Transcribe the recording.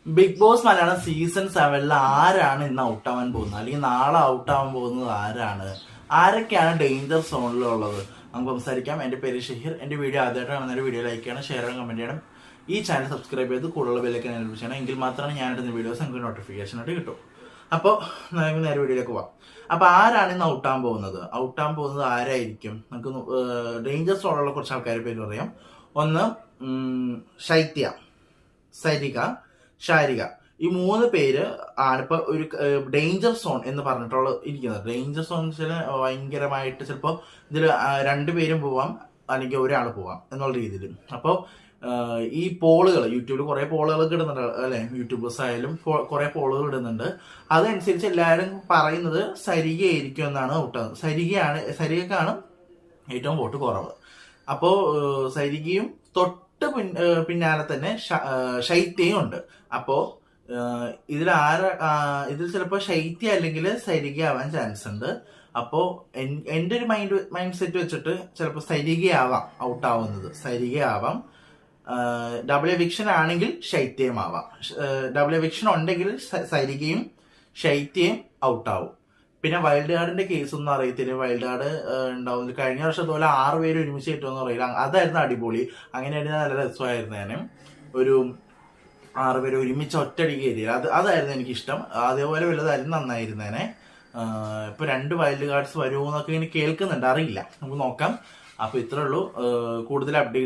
Big boss Malayalam season 7 ആരാണ് ഇന്ന് ഔട്ടാവാൻ പോകുന്നത്, അല്ലെങ്കിൽ നാളെ ഔട്ടാവാൻ പോകുന്നത് ആരാണ്, ആരൊക്കെയാണ് ഡേഞ്ചർ സോണിലുള്ളത്, നമുക്ക് സംസാരിക്കാം. എന്റെ പേര് ഷഹീർ. എന്റെ വീഡിയോ ആദ്യമായിട്ട് കാണുന്ന വീഡിയോ ലൈക്ക് ചെയ്യണം, ഷെയർ ചെയ്യണം, കമന്റ് ചെയ്യണം. ഈ ചാനൽ സബ്സ്ക്രൈബ് ചെയ്ത് കൂടുതൽ ബെല്ലൈക്കൻ എനേബിൾ ചെയ്യണം. എങ്കിൽ മാത്രമാണ് ഞാൻ ഇടുന്ന വീഡിയോസ് നമുക്ക് നോട്ടിഫിക്കേഷൻ ആയിട്ട് കിട്ടും. അപ്പോൾ നമുക്ക് നേരെ വീഡിയോയിലേക്ക് പോവാം. അപ്പൊ ആരാണ് ഇന്ന് ഔട്ടാൻ പോകുന്നത് ആരായിരിക്കും? നമുക്ക് ഡേഞ്ചർ സോണിലുള്ള കുറച്ച് ആൾക്കാരെ പേര് പറയാം. ഒന്ന് ശൈത്യ, സരിക, ഷാരിക. ഈ മൂന്ന് പേര് ആണ് ഇപ്പൊ ഒരു ഡേഞ്ചർ സോൺ എന്ന് പറഞ്ഞിട്ടുള്ള ഇരിക്കുന്നത്. ഡേഞ്ചർ സോൺ വെച്ചാൽ ഭയങ്കരമായിട്ട് ചിലപ്പോൾ ഇതിൽ രണ്ടുപേരും പോവാം, അല്ലെങ്കിൽ ഒരാൾ പോവാം എന്നുള്ള രീതിയിൽ. അപ്പോൾ ഈ പോളുകൾ യൂട്യൂബിൽ കുറെ പോളുകളൊക്കെ ഇടുന്നുണ്ട് അല്ലെ, യൂട്യൂബേഴ്സ് ആയാലും കുറെ പോളുകൾ ഇടുന്നുണ്ട്. അതനുസരിച്ച് എല്ലാവരും പറയുന്നത് സരികയായിരിക്കും എന്നാണ് ഔട്ടാകുന്നത്. സരികക്കാണ് ഏറ്റവും വോട്ട് കുറവ്. അപ്പോ സരികയും തൊട്ട് പിന്നാലെ തന്നെ ശൈത്യയും ഉണ്ട്. അപ്പോ ഇതിൽ ചിലപ്പോ ശൈത്യ അല്ലെങ്കിൽ സരിക ആവാൻ ചാൻസ് ഉണ്ട്. അപ്പോ എന്റെ ഒരു മൈൻഡ് സെറ്റ് വെച്ചിട്ട് ചിലപ്പോ സരികയാവാം ഔട്ടാവുന്നത്, സരികയാവാം. ഡബിൾ എവിക്ഷൻ ആണെങ്കിൽ ശൈത്യം ആവാം. ഡബിൾ എവിക്ഷൻ ഉണ്ടെങ്കിൽ സരികയും ശൈത്യയും ഔട്ടാവും. പിന്നെ വൈൽഡ് കാർഡിന്റെ കേസ് ഒന്നും അറിയത്തില്ല. വൈൽഡ് കാർഡ് ഉണ്ടാവും. കഴിഞ്ഞ വർഷം പോലെ 6 പേര് ഒരുമിച്ച് കിട്ടുമെന്ന് അറിയില്ല. അതായിരുന്നു അടിപൊളി. അങ്ങനെയായിരുന്നു നല്ല രസമായിരുന്നേനെ. ഒരു 6 പേര് ഒരുമിച്ച് ഒറ്റയടിക്ക് കയറിയത് അതായിരുന്നു എനിക്കിഷ്ടം. അതേപോലെ വലുതായിരുന്നു നന്നായിരുന്നേനെ. ഇപ്പൊ 2 വൈൽഡ് കാർഡ്സ് വരുമോ എന്നൊക്കെ ഇങ്ങനെ കേൾക്കുന്നുണ്ട്, അറിയില്ല, നമുക്ക് നോക്കാം. അപ്പൊ ഇത്രേ ഉള്ളൂ. കൂടുതൽ അപ്ഡേറ്റ്